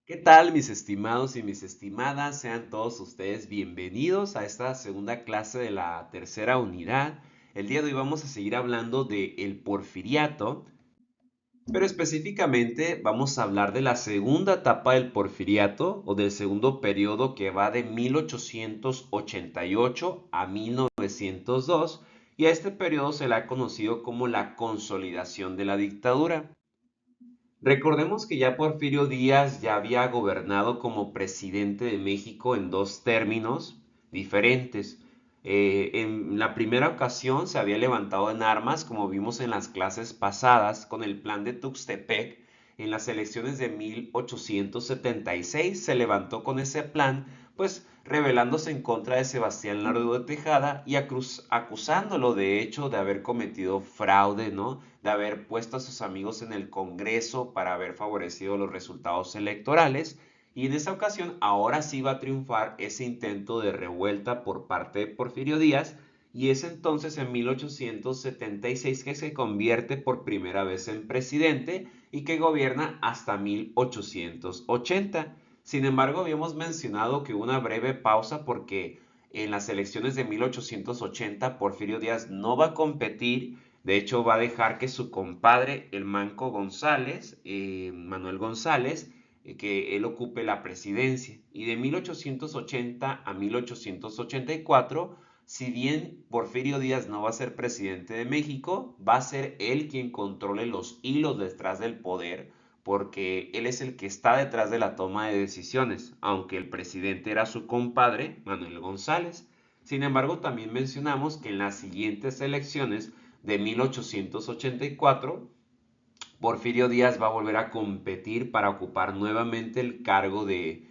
¿Qué tal, mis estimados y mis estimadas? Sean todos ustedes bienvenidos a esta segunda clase de la tercera unidad. El día de hoy vamos a seguir hablando de el porfiriato, pero específicamente vamos a hablar de la segunda etapa del porfiriato o del segundo periodo que va de 1888 a 1902 y a este periodo se le ha conocido como la consolidación de la dictadura. Recordemos que ya Porfirio Díaz ya había gobernado como presidente de México en dos términos diferentes. En la primera ocasión se había levantado en armas, como vimos en las clases pasadas, con el plan de Tuxtepec. En las elecciones de 1876 se levantó con ese plan, pues rebelándose en contra de Sebastián Lerdo de Tejada y acusándolo de hecho de haber cometido fraude, ¿no? De haber puesto a sus amigos en el Congreso para haber favorecido los resultados electorales. Y en esa ocasión ahora sí va a triunfar ese intento de revuelta por parte de Porfirio Díaz y es entonces en 1876 que se convierte por primera vez en presidente y que gobierna hasta 1880. Sin embargo, habíamos mencionado que hubo una breve pausa porque en las elecciones de 1880 Porfirio Díaz no va a competir. De hecho, va a dejar que su compadre, el Manco González, Manuel González, que él ocupe la presidencia. Y de 1880 a 1884, si bien Porfirio Díaz no va a ser presidente de México, va a ser él quien controle los hilos detrás del poder, porque él es el que está detrás de la toma de decisiones, aunque el presidente era su compadre, Manuel González. Sin embargo, también mencionamos que en las siguientes elecciones de 1884, Porfirio Díaz va a volver a competir para ocupar nuevamente el cargo de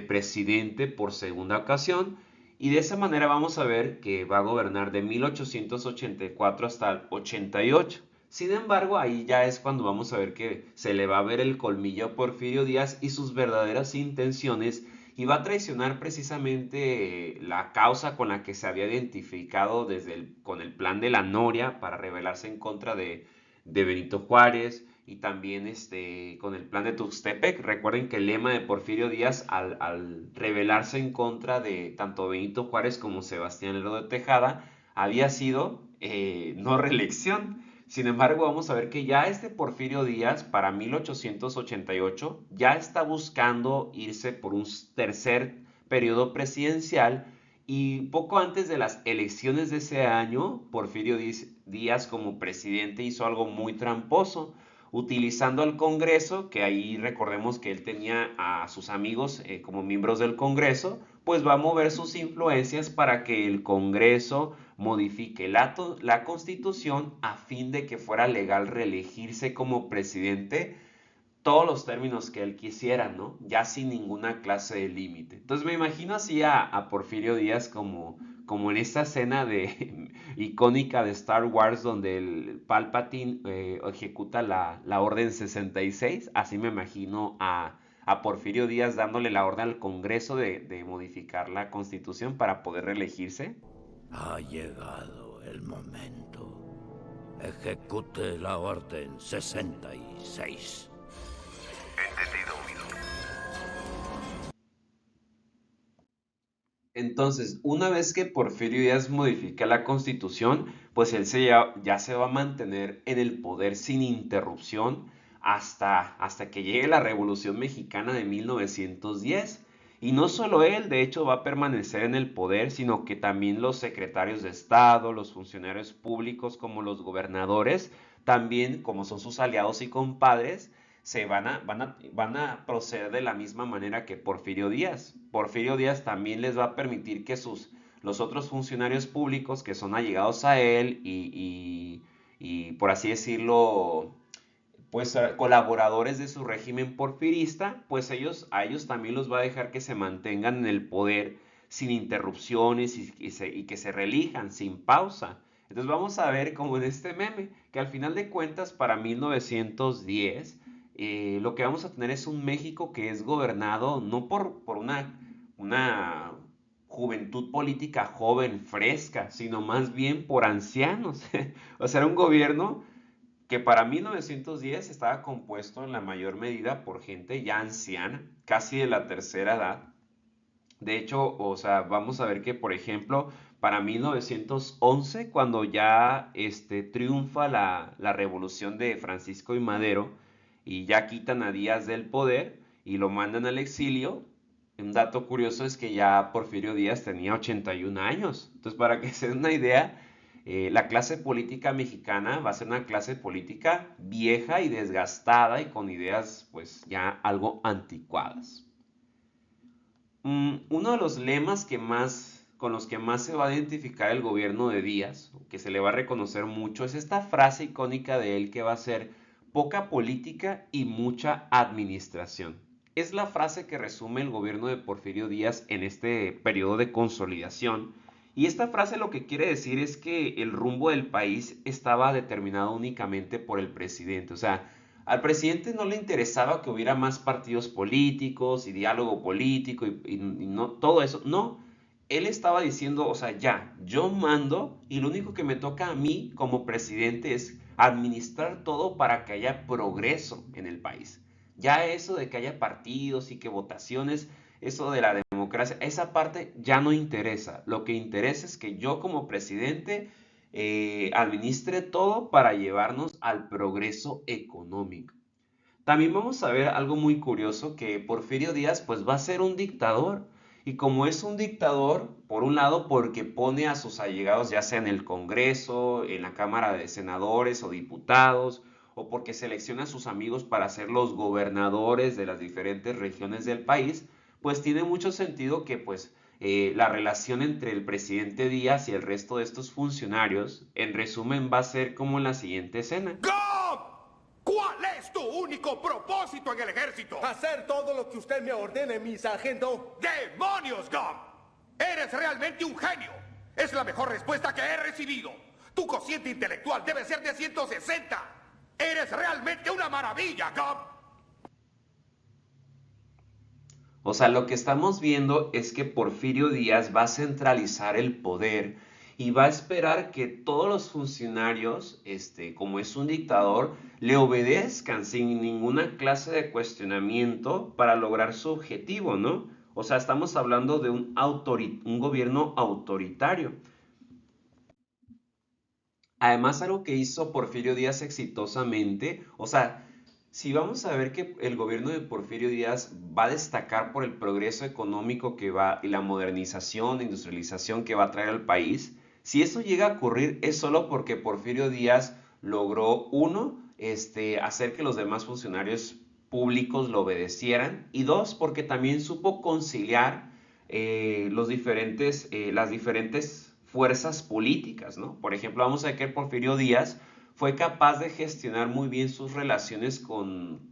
presidente por segunda ocasión y de esa manera vamos a ver que va a gobernar de 1884 hasta el 88. Sin embargo, ahí ya es cuando vamos a ver que se le va a ver el colmillo a Porfirio Díaz y sus verdaderas intenciones y va a traicionar precisamente la causa con la que se había identificado con el plan de la Noria para rebelarse en contra de Benito Juárez y también con el plan de Tuxtepec. Recuerden que el lema de Porfirio Díaz al rebelarse en contra de tanto Benito Juárez como Sebastián Lerdo de Tejada había sido no reelección. Sin embargo, vamos a ver que ya este Porfirio Díaz para 1888 ya está buscando irse por un tercer periodo presidencial y poco antes de las elecciones de ese año, Porfirio Díaz como presidente hizo algo muy tramposo, utilizando al Congreso, que ahí recordemos que él tenía a sus amigos como miembros del Congreso, pues va a mover sus influencias para que el Congreso modifique la Constitución a fin de que fuera legal reelegirse como presidente todos los términos que él quisiera, ¿no? Ya sin ninguna clase de límite. Entonces me imagino así a Porfirio Díaz como en esta escena icónica de Star Wars donde el Palpatine ejecuta la Orden 66. Así me imagino a Porfirio Díaz dándole la orden al Congreso de modificar la Constitución para poder reelegirse. Ha llegado el momento. Ejecute la Orden 66. Entendido, Milo. Entonces, una vez que Porfirio Díaz modifica la Constitución, pues ya se va a mantener en el poder sin interrupción hasta que llegue la Revolución Mexicana de 1910. Y no solo él, de hecho, va a permanecer en el poder, sino que también los secretarios de Estado, los funcionarios públicos como los gobernadores, también como son sus aliados y compadres, van a proceder de la misma manera que Porfirio Díaz. Porfirio Díaz también les va a permitir que los otros funcionarios públicos que son allegados a él y por así decirlo, pues colaboradores de su régimen porfirista, pues a ellos también los va a dejar que se mantengan en el poder sin interrupciones y que se reelijan sin pausa. Entonces vamos a ver como en este meme, que al final de cuentas para 1910 lo que vamos a tener es un México que es gobernado no por una juventud política joven, fresca, sino más bien por ancianos. O sea, era un gobierno que para 1910 estaba compuesto en la mayor medida por gente ya anciana, casi de la tercera edad. De hecho, o sea, vamos a ver que, por ejemplo, para 1911, cuando ya triunfa la revolución de Francisco y Madero y ya quitan a Díaz del poder y lo mandan al exilio, un dato curioso es que ya Porfirio Díaz tenía 81 años. Entonces, para que se den una idea, la clase política mexicana va a ser una clase política vieja y desgastada y con ideas pues ya algo anticuadas. Uno de los lemas con los que más se va a identificar el gobierno de Díaz, que se le va a reconocer mucho, es esta frase icónica de él que va a ser poca política y mucha administración. Es la frase que resume el gobierno de Porfirio Díaz en este periodo de consolidación. Y esta frase lo que quiere decir es que el rumbo del país estaba determinado únicamente por el presidente. O sea, al presidente no le interesaba que hubiera más partidos políticos y diálogo político y no, todo eso. No, él estaba diciendo, o sea, ya, yo mando y lo único que me toca a mí como presidente es administrar todo para que haya progreso en el país. Ya eso de que haya partidos y que votaciones, eso de la democracia, esa parte ya no interesa. Lo que interesa es que yo como presidente administre todo para llevarnos al progreso económico. También vamos a ver algo muy curioso, que Porfirio Díaz pues va a ser un dictador. Y como es un dictador, por un lado porque pone a sus allegados ya sea en el Congreso, en la Cámara de Senadores o Diputados, o porque selecciona a sus amigos para ser los gobernadores de las diferentes regiones del país, pues tiene mucho sentido que pues la relación entre el presidente Díaz y el resto de estos funcionarios, en resumen, va a ser como en la siguiente escena. ¡Gum! ¿Cuál es tu único propósito en el ejército? Hacer todo lo que usted me ordene, mi sargento. ¡Demonios, Gum! ¡Eres realmente un genio! Es la mejor respuesta que he recibido. Tu cociente intelectual debe ser de 160. ¡Eres realmente una maravilla, Gum! O sea, lo que estamos viendo es que Porfirio Díaz va a centralizar el poder y va a esperar que todos los funcionarios, como es un dictador, le obedezcan sin ninguna clase de cuestionamiento para lograr su objetivo, ¿no? O sea, estamos hablando de un gobierno autoritario. Además, algo que hizo Porfirio Díaz exitosamente, o sea, si vamos a ver que el gobierno de Porfirio Díaz va a destacar por el progreso económico que va y la modernización, industrialización que va a traer al país, si eso llega a ocurrir es solo porque Porfirio Díaz logró, uno, hacer que los demás funcionarios públicos lo obedecieran y dos, porque también supo conciliar las diferentes fuerzas políticas, ¿no? Por ejemplo, vamos a ver que Porfirio Díaz fue capaz de gestionar muy bien sus relaciones con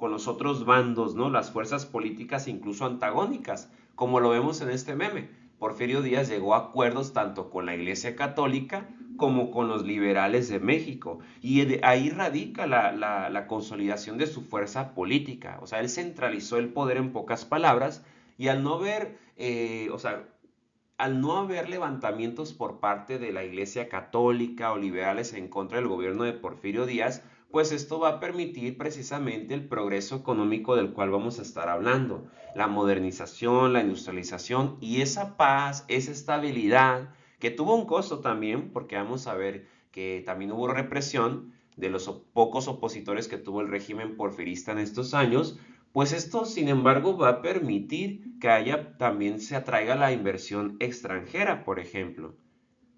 los otros bandos, ¿no? Las fuerzas políticas incluso antagónicas, como lo vemos en este meme. Porfirio Díaz llegó a acuerdos tanto con la Iglesia Católica como con los liberales de México. Y ahí radica la consolidación de su fuerza política. O sea, él centralizó el poder en pocas palabras y al no ver, o sea, al no haber levantamientos por parte de la Iglesia Católica o liberales en contra del gobierno de Porfirio Díaz, pues esto va a permitir precisamente el progreso económico del cual vamos a estar hablando, la modernización, la industrialización y esa paz, esa estabilidad, que tuvo un costo también, porque vamos a ver que también hubo represión de los pocos opositores que tuvo el régimen porfirista en estos años, pues esto, sin embargo, va a permitir que también se atraiga la inversión extranjera, por ejemplo.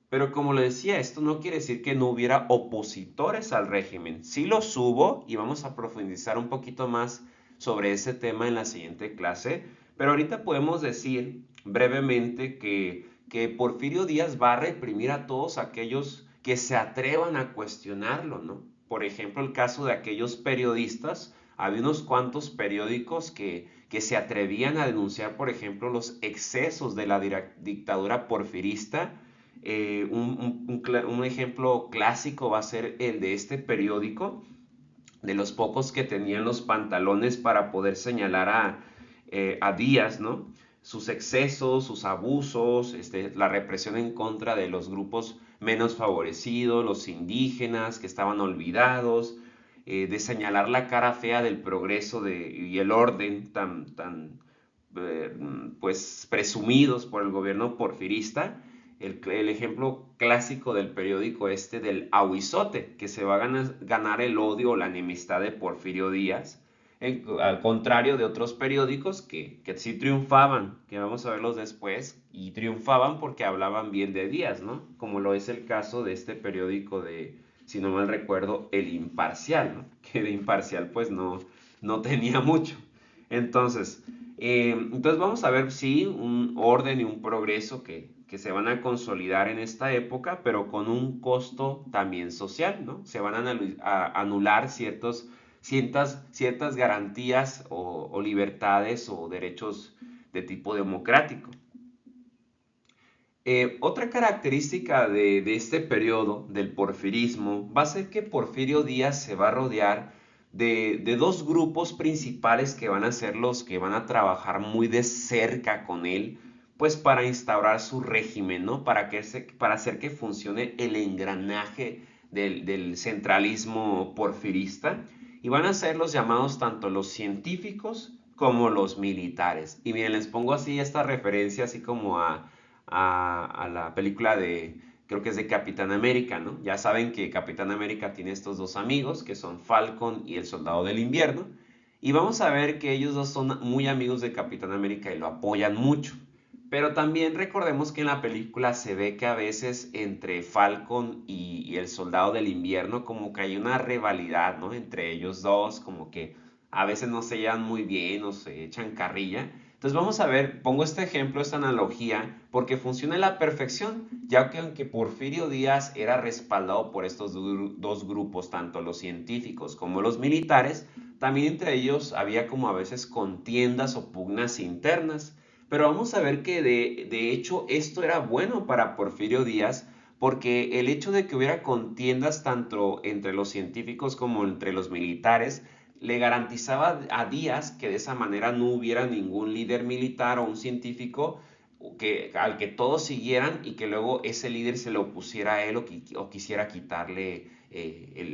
Pero como le decía, esto no quiere decir que no hubiera opositores al régimen. Sí los hubo y vamos a profundizar un poquito más sobre ese tema en la siguiente clase. Pero ahorita podemos decir brevemente que Porfirio Díaz va a reprimir a todos aquellos que se atrevan a cuestionarlo, ¿no? Por ejemplo, el caso de aquellos periodistas. Había unos cuantos periódicos que se atrevían a denunciar, por ejemplo, los excesos de la dictadura porfirista. Un ejemplo clásico va a ser el de este periódico, de los pocos que tenían los pantalones para poder señalar a Díaz, ¿no? Sus excesos, sus abusos, la represión en contra de los grupos menos favorecidos, los indígenas que estaban olvidados, de señalar la cara fea del progreso y el orden pues presumidos por el gobierno porfirista. El ejemplo clásico del periódico del Ahuizote, que se va a ganar el odio o la enemistad de Porfirio Díaz, al contrario de otros periódicos que sí triunfaban, que vamos a verlos después, y triunfaban porque hablaban bien de Díaz, ¿no? Como lo es el caso de este periódico si no mal recuerdo, El Imparcial, ¿no? Que de imparcial pues no tenía mucho. Entonces vamos a ver, sí, un orden y un progreso que se van a consolidar en esta época, pero con un costo también social, ¿no? Se van a anular ciertas garantías o libertades o derechos de tipo democrático. Otra característica de este periodo del porfirismo va a ser que Porfirio Díaz se va a rodear de dos grupos principales que van a ser los que van a trabajar muy de cerca con él, pues para instaurar su régimen, ¿no? Para hacer que funcione el engranaje del centralismo porfirista. Y van a ser los llamados tanto los científicos como los militares. Y miren, les pongo así esta referencia así como a la película creo que es de Capitán América, ¿no? Ya saben que Capitán América tiene estos dos amigos, que son Falcon y el Soldado del Invierno, y vamos a ver que ellos dos son muy amigos de Capitán América y lo apoyan mucho. Pero también recordemos que en la película se ve que a veces entre Falcon y el Soldado del Invierno como que hay una rivalidad, ¿no? Entre ellos dos, como que a veces no se llevan muy bien o se echan carrilla. Entonces vamos a ver, pongo este ejemplo, esta analogía, porque funciona a la perfección, ya que aunque Porfirio Díaz era respaldado por estos dos grupos, tanto los científicos como los militares, también entre ellos había como a veces contiendas o pugnas internas. Pero vamos a ver que de hecho esto era bueno para Porfirio Díaz, porque el hecho de que hubiera contiendas tanto entre los científicos como entre los militares le garantizaba a Díaz que de esa manera no hubiera ningún líder militar o un científico al que todos siguieran y que luego ese líder se lo opusiera a él o quisiera quitarle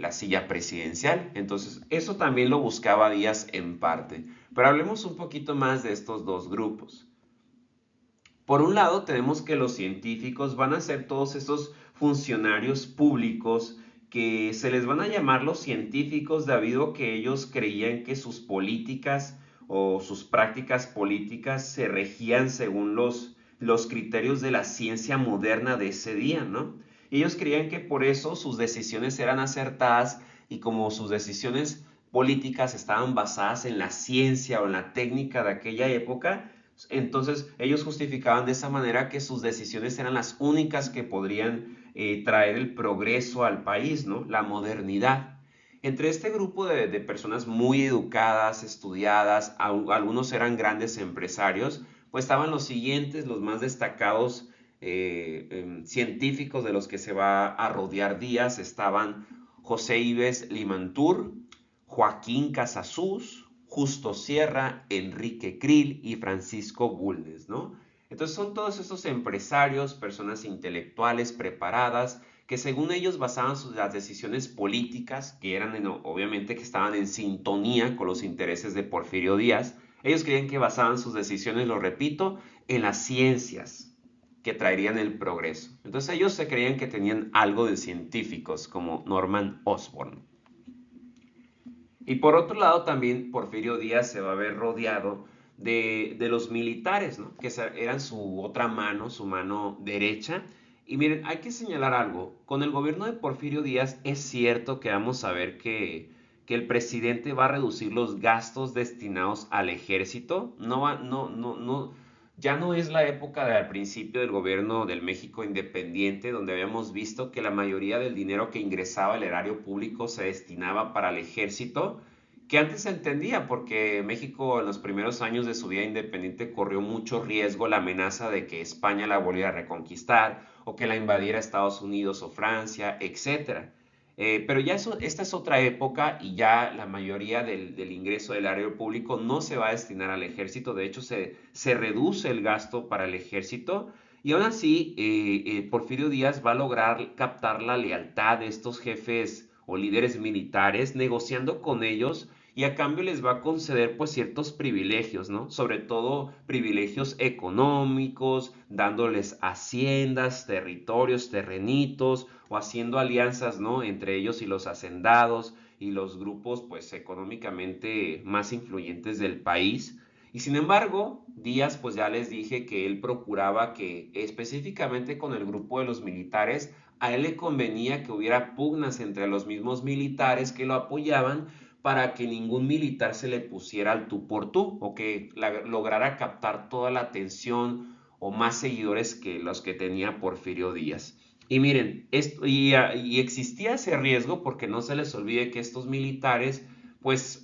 la silla presidencial. Entonces eso también lo buscaba Díaz en parte. Pero hablemos un poquito más de estos dos grupos. Por un lado tenemos que los científicos van a ser todos esos funcionarios públicos que se les van a llamar los científicos debido a que ellos creían que sus políticas o sus prácticas políticas se regían según los criterios de la ciencia moderna de ese día, ¿no? Ellos creían que por eso sus decisiones eran acertadas y como sus decisiones políticas estaban basadas en la ciencia o en la técnica de aquella época, entonces ellos justificaban de esa manera que sus decisiones eran las únicas que podrían traer el progreso al país, ¿no? La modernidad. Entre este grupo de personas muy educadas, estudiadas, algunos eran grandes empresarios, pues estaban los siguientes, los más destacados científicos de los que se va a rodear Díaz. Estaban José Ives Limantur, Joaquín Casasus, Justo Sierra, Enrique Krill y Francisco Bulnes, ¿no? Entonces son todos estos empresarios, personas intelectuales preparadas, que según ellos basaban las decisiones políticas, que eran obviamente que estaban en sintonía con los intereses de Porfirio Díaz. Ellos creían que basaban sus decisiones, lo repito, en las ciencias que traerían el progreso. Entonces ellos se creían que tenían algo de científicos, como Norman Osborn. Y por otro lado también Porfirio Díaz se va a ver rodeado de los militares, ¿no? Que eran su otra mano, su mano derecha. Y miren, hay que señalar algo. Con el gobierno de Porfirio Díaz es cierto que vamos a ver que el presidente va a reducir los gastos destinados al ejército. Ya no es la época al principio del gobierno del México independiente, donde habíamos visto que la mayoría del dinero que ingresaba al erario público se destinaba para el ejército, que antes se entendía porque México en los primeros años de su vida independiente corrió mucho riesgo la amenaza de que España la volviera a reconquistar o que la invadiera Estados Unidos o Francia, etc. Pero ya esta es otra época y ya la mayoría del ingreso del erario público no se va a destinar al ejército. De hecho, se reduce el gasto para el ejército Y aún así, Porfirio Díaz va a lograr captar la lealtad de estos jefes o líderes militares, negociando con ellos y a cambio les va a conceder pues ciertos privilegios, ¿no? Sobre todo privilegios económicos, dándoles haciendas, territorios, terrenitos o haciendo alianzas, ¿no? Entre ellos y los hacendados y los grupos pues económicamente más influyentes del país. Y sin embargo, Díaz, pues ya les dije que él procuraba que específicamente con el grupo de los militares, a él le convenía que hubiera pugnas entre los mismos militares que lo apoyaban para que ningún militar se le pusiera al tú por tú o que lograra captar toda la atención o más seguidores que los que tenía Porfirio Díaz. Y miren, y existía ese riesgo porque no se les olvide que estos militares pues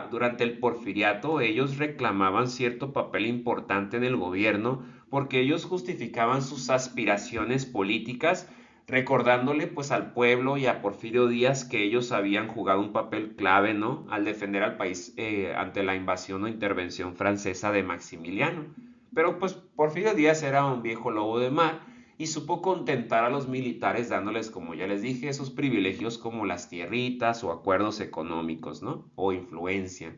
durante el porfiriato ellos reclamaban cierto papel importante en el gobierno porque ellos justificaban sus aspiraciones políticas recordándole pues al pueblo y a Porfirio Díaz que ellos habían jugado un papel clave, ¿no? Al defender al país ante la invasión o intervención francesa de Maximiliano. Pero pues Porfirio Díaz era un viejo lobo de mar y supo contentar a los militares dándoles, como ya les dije, esos privilegios como las tierritas o acuerdos económicos, ¿no? O influencia.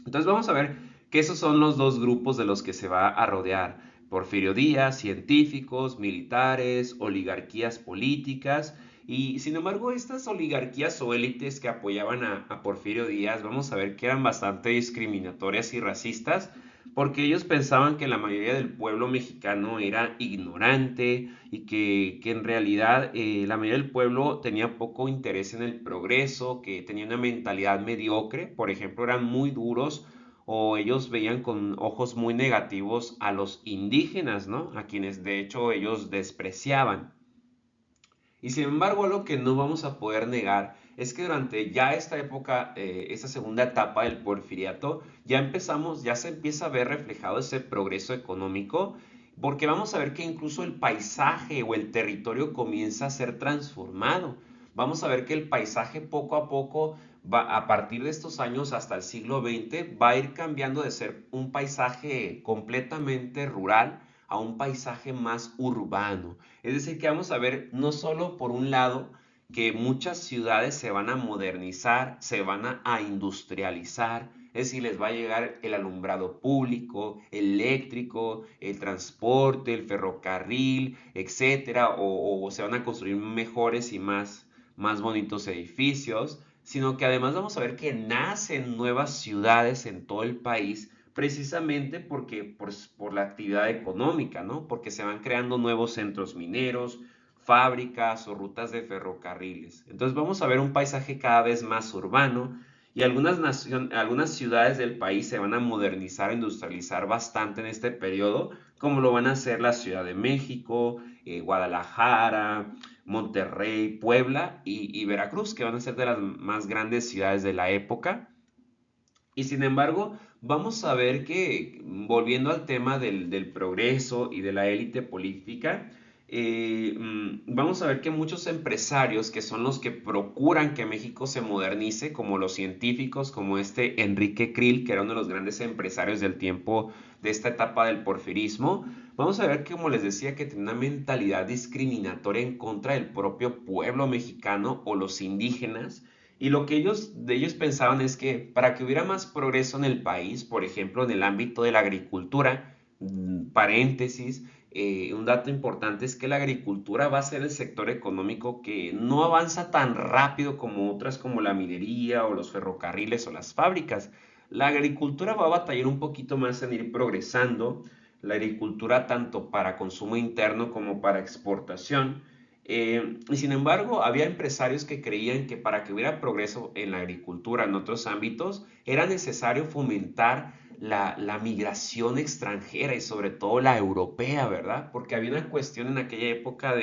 Entonces vamos a ver que esos son los dos grupos de los que se va a rodear. Porfirio Díaz, científicos, militares, oligarquías políticas. Y sin embargo, estas oligarquías o élites que apoyaban a Porfirio Díaz, vamos a ver que eran bastante discriminatorias y racistas, porque ellos pensaban que la mayoría del pueblo mexicano era ignorante y que en realidad la mayoría del pueblo tenía poco interés en el progreso, que tenía una mentalidad mediocre, por ejemplo, eran muy duros o ellos veían con ojos muy negativos a los indígenas, ¿no? A quienes de hecho ellos despreciaban. Y sin embargo, lo que no vamos a poder negar es que durante ya esta época, esta segunda etapa del porfiriato, ya se empieza a ver reflejado ese progreso económico, porque vamos a ver que incluso el paisaje o el territorio comienza a ser transformado. Vamos a ver que el paisaje poco a poco, a partir de estos años hasta el siglo XX, va a ir cambiando de ser un paisaje completamente rural a un paisaje más urbano. Es decir, que vamos a ver no solo por un lado que muchas ciudades se van a modernizar, se van a industrializar, es decir, les va a llegar el alumbrado público, eléctrico, el transporte, el ferrocarril, etcétera, o se van a construir mejores y más bonitos edificios, sino que además vamos a ver que nacen nuevas ciudades en todo el país precisamente porque por la actividad económica, ¿no? Porque se van creando nuevos centros mineros, fábricas o rutas de ferrocarriles. Entonces vamos a ver un paisaje cada vez más urbano y algunas ciudades del país se van a modernizar e industrializar bastante en este periodo, como lo van a hacer la Ciudad de México, Guadalajara, Monterrey, Puebla y Veracruz, que van a ser de las más grandes ciudades de la época. Y sin embargo, vamos a ver que, volviendo al tema del progreso y de la élite política, vamos a ver que muchos empresarios, que son los que procuran que México se modernice, como los científicos, como este Enrique Krill, que era uno de los grandes empresarios del tiempo de esta etapa del porfirismo, vamos a ver que, como les decía, que tiene una mentalidad discriminatoria en contra del propio pueblo mexicano o los indígenas. Y lo que ellos pensaban es que para que hubiera más progreso en el país, por ejemplo, en el ámbito de la agricultura, paréntesis, un dato importante es que la agricultura va a ser el sector económico que no avanza tan rápido como otras como la minería o los ferrocarriles o las fábricas. La agricultura va a batallar un poquito más en ir progresando, la agricultura tanto para consumo interno como para exportación. Y sin embargo, había empresarios que creían que para que hubiera progreso en la agricultura, en otros ámbitos, era necesario fomentar la migración extranjera y sobre todo la europea, ¿verdad? Porque había una cuestión en aquella época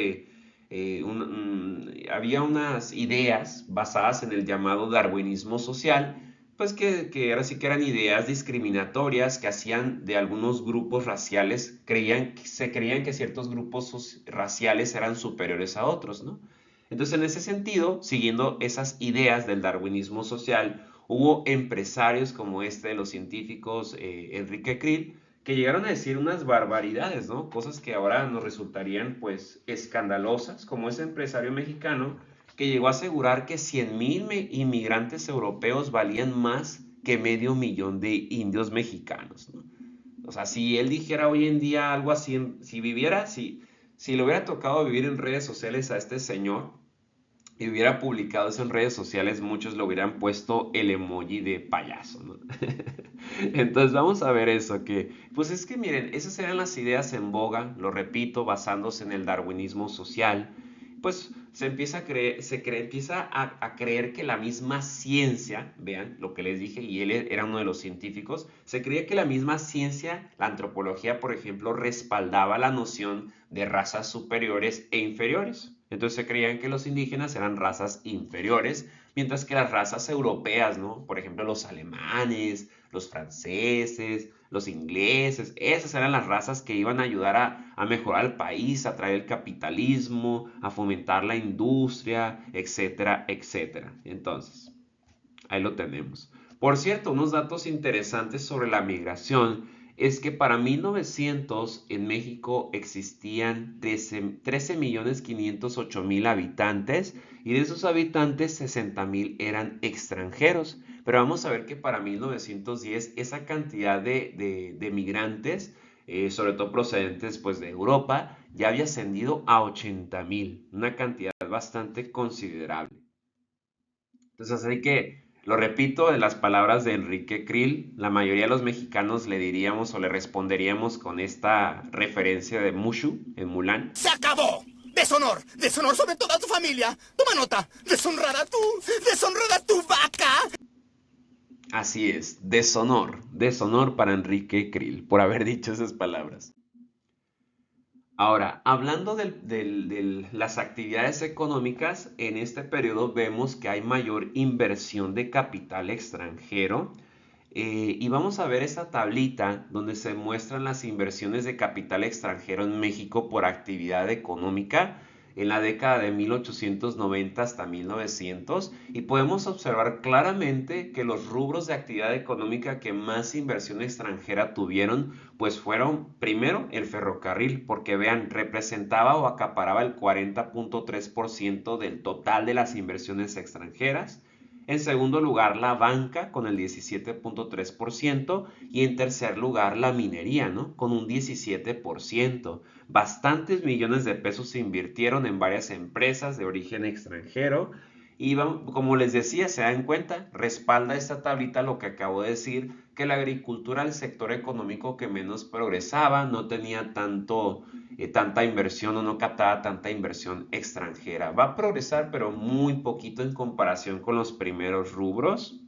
había unas ideas basadas en el llamado darwinismo social, pues que ahora sí que eran ideas discriminatorias que hacían de algunos grupos raciales, se creían que ciertos grupos raciales eran superiores a otros, ¿no? Entonces, en ese sentido, siguiendo esas ideas del darwinismo social, hubo empresarios como este de los científicos Enrique Krill, que llegaron a decir unas barbaridades, ¿no? Cosas que ahora nos resultarían pues escandalosas, como ese empresario mexicano que llegó a asegurar que 100,000 inmigrantes europeos valían más que medio millón de indios mexicanos, ¿no? O sea, si él dijera hoy en día algo así, si le hubiera tocado vivir en redes sociales a este señor y hubiera publicado eso en redes sociales, muchos le hubieran puesto el emoji de payaso, ¿no? Entonces vamos a ver eso, que pues es que miren, esas eran las ideas en boga, lo repito, basándose en el darwinismo social. Pues se empieza a creer, empieza a creer que la misma ciencia, vean lo que les dije, y él era uno de los científicos, se creía que la misma ciencia, la antropología, por ejemplo, respaldaba la noción de razas superiores e inferiores. Entonces se creían que los indígenas eran razas inferiores, mientras que las razas europeas, ¿no? Por ejemplo, los alemanes, los franceses, los ingleses, esas eran las razas que iban a ayudar a mejorar el país, a traer el capitalismo, a fomentar la industria, etcétera, etcétera. Entonces, ahí lo tenemos. Por cierto, unos datos interesantes sobre la migración es que para 1900 en México existían 13,508,000 habitantes y de esos habitantes 60,000 eran extranjeros. Pero vamos a ver que para 1910 esa cantidad de migrantes, sobre todo procedentes pues, de Europa, ya había ascendido a 80,000, una cantidad bastante considerable. Entonces, así que, lo repito, en las palabras de Enrique Krill, la mayoría de los mexicanos le diríamos o le responderíamos con esta referencia de Mushu en Mulan. ¡Se acabó! ¡Deshonor! ¡Deshonor sobre toda tu familia! ¡Toma nota! ¡Deshonrar a tu vaca! Así es, deshonor para Enrique Krill por haber dicho esas palabras. Ahora, hablando de las actividades económicas, en este periodo vemos que hay mayor inversión de capital extranjero. Y vamos a ver esta tablita donde se muestran las inversiones de capital extranjero en México por actividad económica en la década de 1890 hasta 1900 y podemos observar claramente que los rubros de actividad económica que más inversión extranjera tuvieron pues fueron primero el ferrocarril, porque vean, representaba o acaparaba el 40.3% del total de las inversiones extranjeras. En segundo lugar, la banca con el 17.3% y en tercer lugar, la minería, ¿no? Con un 17%. Bastantes millones de pesos se invirtieron en varias empresas de origen extranjero y como les decía, se dan cuenta, respalda esta tablita lo que acabo de decir, que la agricultura era el sector económico que menos progresaba, no tenía tanta inversión o no captaba tanta inversión extranjera. Va a progresar, pero muy poquito en comparación con los primeros rubros.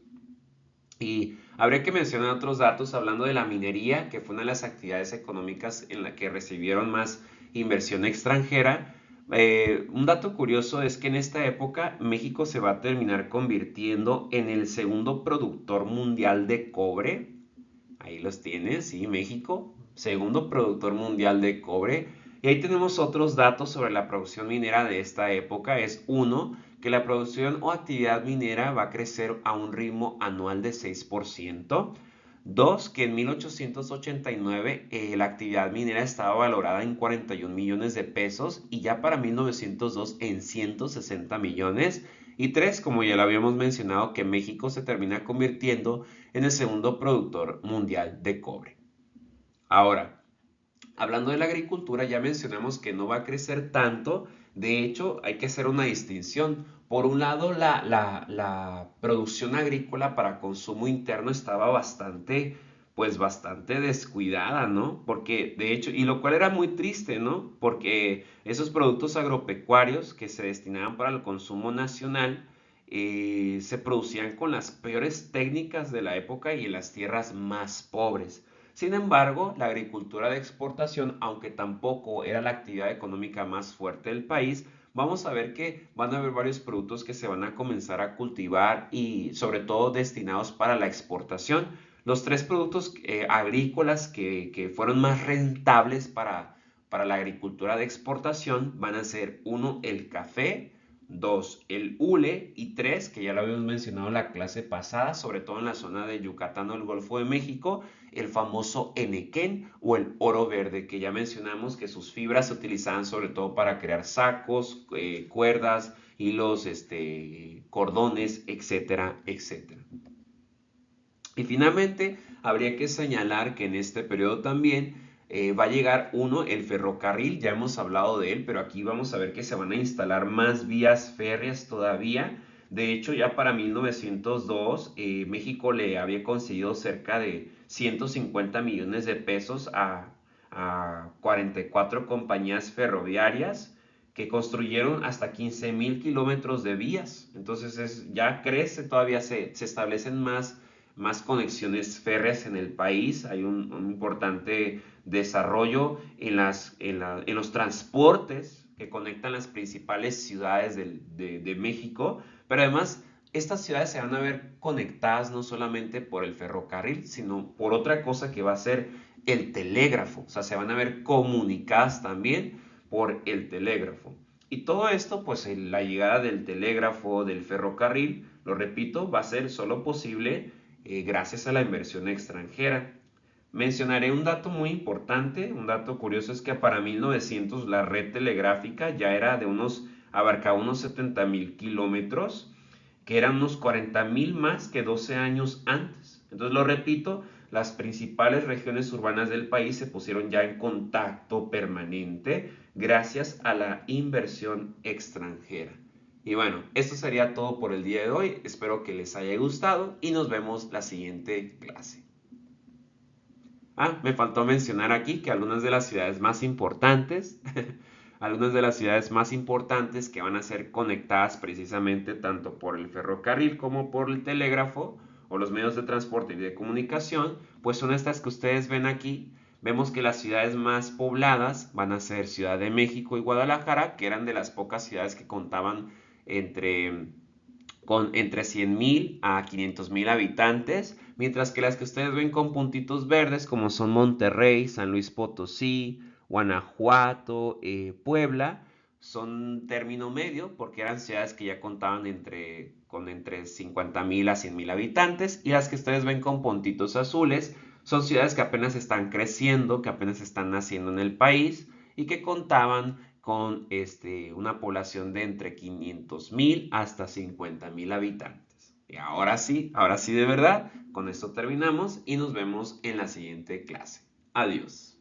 Y habría que mencionar otros datos hablando de la minería, que fue una de las actividades económicas en la que recibieron más inversión extranjera. Un dato curioso es que en esta época México se va a terminar convirtiendo en el segundo productor mundial de cobre. Ahí los tienes, sí, México, segundo productor mundial de cobre. Y ahí tenemos otros datos sobre la producción minera de esta época. Es uno, que la producción o actividad minera va a crecer a un ritmo anual de 6%. Dos, que en 1889 la actividad minera estaba valorada en 41 millones de pesos y ya para 1902 en 160 millones. Y tres, como ya lo habíamos mencionado, que México se termina convirtiendo en el segundo productor mundial de cobre. Ahora, hablando de la agricultura, ya mencionamos que no va a crecer tanto. De hecho, hay que hacer una distinción. Por un lado, la producción agrícola para consumo interno estaba bastante descuidada, ¿no? Porque, de hecho, y lo cual era muy triste, ¿no? Porque esos productos agropecuarios que se destinaban para el consumo nacional se producían con las peores técnicas de la época y en las tierras más pobres. Sin embargo, la agricultura de exportación, aunque tampoco era la actividad económica más fuerte del país, vamos a ver que van a haber varios productos que se van a comenzar a cultivar y sobre todo destinados para la exportación. Los tres productos agrícolas que fueron más rentables para la agricultura de exportación van a ser uno, el café, 2, el hule, y 3, que ya lo habíamos mencionado en la clase pasada, sobre todo en la zona de Yucatán o el Golfo de México, el famoso enequén o el oro verde, que ya mencionamos que sus fibras se utilizaban sobre todo para crear sacos, cuerdas, hilos, cordones, etcétera, etcétera. Y finalmente, habría que señalar que en este periodo también va a llegar el ferrocarril, ya hemos hablado de él, pero aquí vamos a ver que se van a instalar más vías férreas todavía. De hecho, ya para 1902, México le había concedido cerca de 150 millones de pesos a 44 compañías ferroviarias que construyeron hasta 15,000 kilómetros de vías. Entonces ya crece, todavía se establecen más conexiones férreas en el país. Hay un importante desarrollo en los transportes que conectan las principales ciudades de México, pero además estas ciudades se van a ver conectadas no solamente por el ferrocarril, sino por otra cosa que va a ser el telégrafo. O sea, se van a ver comunicadas también por el telégrafo. Y todo esto, pues la llegada del telégrafo, del ferrocarril, lo repito, va a ser solo posible gracias a la inversión extranjera. Mencionaré un dato muy importante, un dato curioso, es que para 1900 la red telegráfica ya era abarcaba unos 70,000 kilómetros, que eran unos 40,000 más que 12 años antes. Entonces lo repito, las principales regiones urbanas del país se pusieron ya en contacto permanente gracias a la inversión extranjera. Y bueno, esto sería todo por el día de hoy. Espero que les haya gustado y nos vemos la siguiente clase. Me faltó mencionar aquí que algunas de las ciudades más importantes, algunas de las ciudades más importantes que van a ser conectadas precisamente tanto por el ferrocarril como por el telégrafo o los medios de transporte y de comunicación, pues son estas que ustedes ven aquí. Vemos que las ciudades más pobladas van a ser Ciudad de México y Guadalajara, que eran de las pocas ciudades que contaban entre 100,000 a 500,000 habitantes, mientras que las que ustedes ven con puntitos verdes, como son Monterrey, San Luis Potosí, Guanajuato, Puebla, son término medio porque eran ciudades que ya contaban con entre 50,000 a 100,000 habitantes, y las que ustedes ven con puntitos azules son ciudades que apenas están creciendo, que apenas están naciendo en el país y que contaban con una población de entre 500,000 hasta 50,000 habitantes. Y ahora sí de verdad, con esto terminamos y nos vemos en la siguiente clase. Adiós.